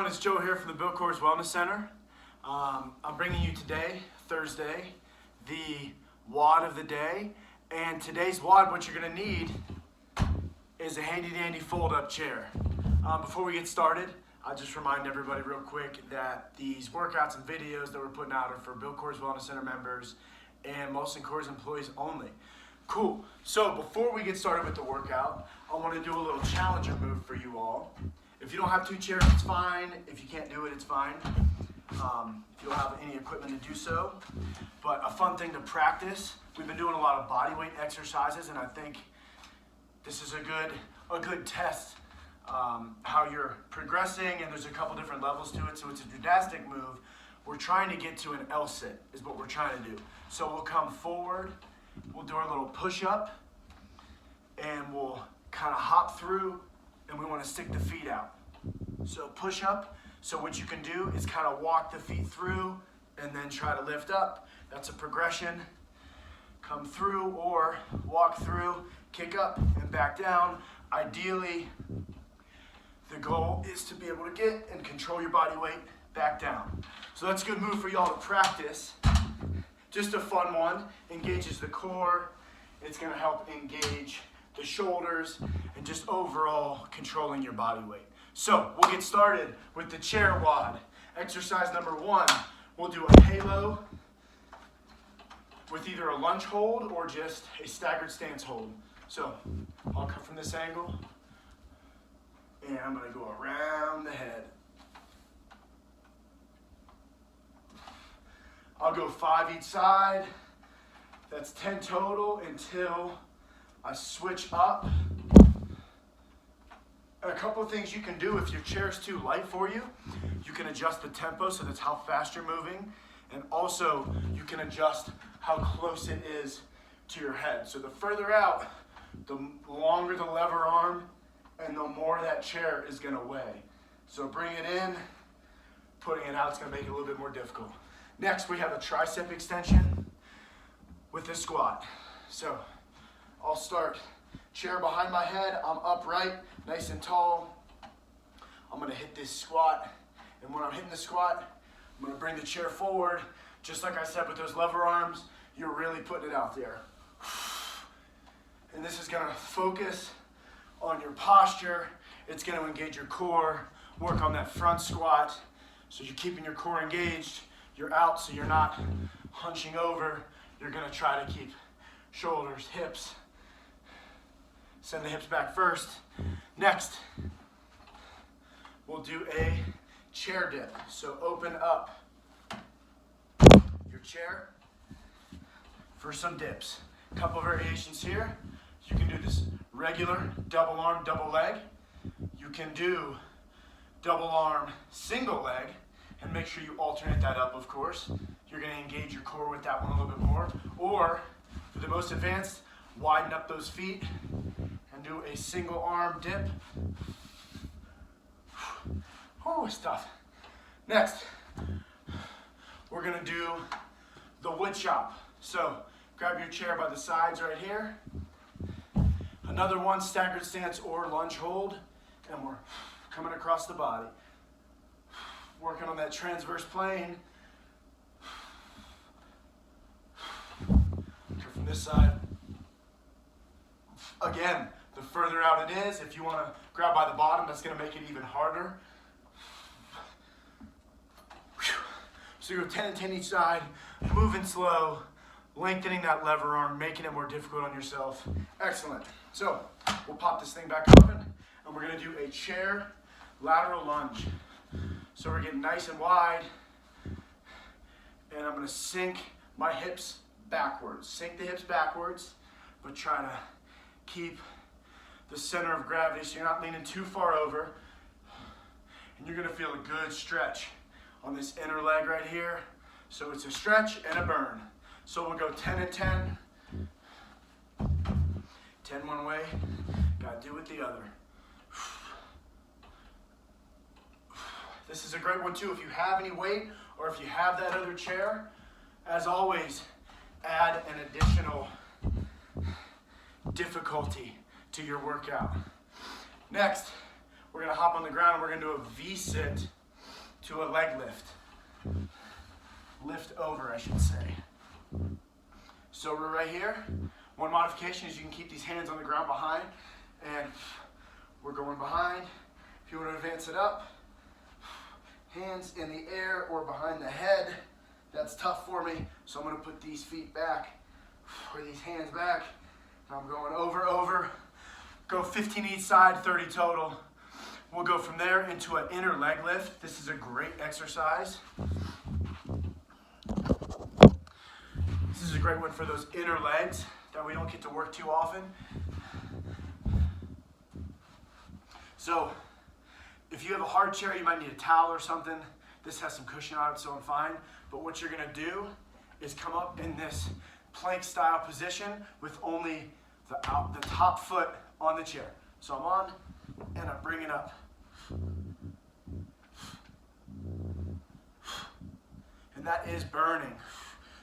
It's Joe here from the Bill Coors Wellness Center. I'm bringing you today, Thursday, the WOD of the day. And today's WOD, what you're going to need is a handy-dandy fold-up chair. Before we get started, I'll just remind everybody real quick that these workouts and videos that we're putting out are for Bill Coors Wellness Center members and Molson Coors employees only. Cool. So before we get started with the workout, I want to do a little challenger move for you all. If you don't have two chairs, it's fine. If you can't do it, it's fine. If you don't have any equipment to do so. But a fun thing to practice. We've been doing a lot of body weight exercises, and I think this is a good test how you're progressing, and there's a couple different levels to it. So it's a gymnastic move. We're trying to get to an Vsit is what we're trying to do. So we'll come forward, we'll do our little push-up, and we'll kind of hop through, and we want to stick the feet out. So push up. So what you can do is kind of walk the feet through and then try to lift up. That's a progression. Come through or walk through, kick up and back down. Ideally, the goal is to be able to get and control your body weight back down. So that's a good move for y'all to practice. Just a fun one. Engages the core. It's going to help engage the shoulders and just overall controlling your body weight. So we'll get started with the chair WOD. Exercise number 1, we'll do a halo with either a lunge hold or just a staggered stance hold. So I'll come from this angle and I'm going to go around the head. I'll go 5 each side. That's 10 total until I switch up. A couple of things you can do if your chair is too light for you. You can adjust the tempo, so that's how fast you're moving. And also, you can adjust how close it is to your head. So the further out, the longer the lever arm, and the more that chair is going to weigh. So bring it in, putting it out is going to make it a little bit more difficult. Next, we have a tricep extension with this squat. So I'll start chair behind my head, I'm upright, nice and tall. I'm gonna hit this squat, and when I'm hitting the squat, I'm gonna bring the chair forward. Just like I said with those lever arms, you're really putting it out there. And this is gonna focus on your posture. It's gonna engage your core, work on that front squat. So you're keeping your core engaged, you're out so you're not hunching over. You're gonna try to keep shoulders, hips. Send the hips back first. Next, we'll do a chair dip. So open up your chair for some dips. A couple variations here. You can do this regular double arm, double leg. You can do double arm, single leg, and make sure you alternate that up, of course. You're gonna engage your core with that one a little bit more. Or, for the most advanced, widen up those feet and do a single arm dip. Oh, it's tough. Next, we're gonna do the Woodchop. So grab your chair by the sides right here. Another one, staggered stance or lunge hold. And we're coming across the body. Working on that transverse plane. Come from this side. Again, the further out it is, if you want to grab by the bottom, that's going to make it even harder. So you go 10 and 10 each side, moving slow, lengthening that lever arm, making it more difficult on yourself. Excellent. So we'll pop this thing back open, and we're going to do a chair lateral lunge. So we're getting nice and wide, and I'm going to sink my hips backwards. Sink the hips backwards, but try to keep the center of gravity so you're not leaning too far over. And you're gonna feel a good stretch on this inner leg right here. So it's a stretch and a burn. So we'll go 10 and 10. 10 one way, gotta do it the other. This is a great one too if you have any weight or if you have that other chair. As always, add an additional difficulty to your workout. Next, we're gonna hop on the ground and we're gonna do a Vsit to a leg lift. Lift over, I should say. So we're right here. One modification is you can keep these hands on the ground behind, and we're going behind. If you want to advance it up, hands in the air or behind the head. That's tough for me, so I'm going to put these feet back, or these hands back. And I'm going over. Go 15 each side, 30 total. We'll go from there into an inner leg lift. This is a great exercise. This is a great one for those inner legs that we don't get to work too often. So if you have a hard chair, you might need a towel or something. This has some cushion on it, so I'm fine. But what you're gonna do is come up in this plank style position with only the top foot on the chair. So I'm on and I'm bringing up. And that is burning.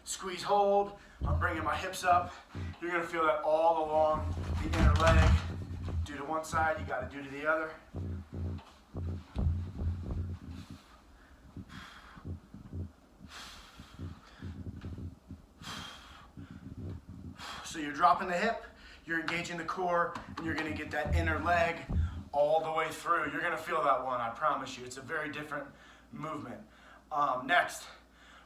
Squeeze, hold. I'm bringing my hips up. You're gonna feel that all along the inner leg. Do to one side, you gotta do to the other. So you're dropping the hip, you're engaging the core, and you're gonna get that inner leg all the way through. You're gonna feel that one, I promise you. It's a very different movement. Next,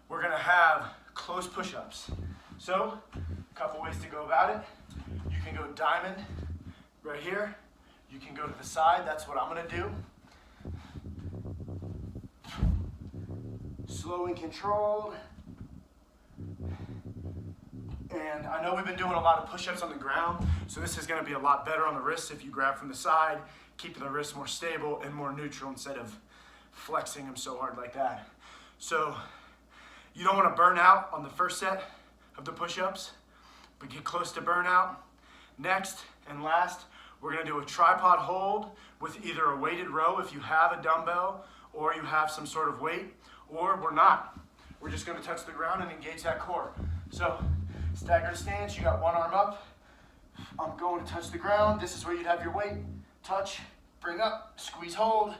we're gonna have close push-ups. So, a couple ways to go about it. You can go diamond right here. You can go to the side, that's what I'm gonna do. Slow and controlled. And I know we've been doing a lot of push-ups on the ground, so this is gonna be a lot better on the wrists if you grab from the side, keeping the wrists more stable and more neutral instead of flexing them so hard like that. So you don't wanna burn out on the first set of the push-ups, but get close to burnout. Next and last, we're gonna do a tripod hold with either a weighted row if you have a dumbbell or you have some sort of weight, or we're not. We're just gonna touch the ground and engage that core. So, staggered stance, you got one arm up. I'm going to touch the ground. This is where you'd have your weight. Touch, bring up, squeeze, hold.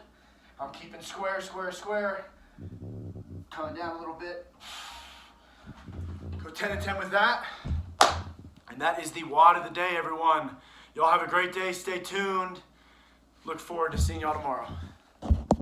I'm keeping square. Coming down a little bit. Go 10 and 10 with that. And that is the WOD of the day, everyone. Y'all have a great day. Stay tuned. Look forward to seeing y'all tomorrow.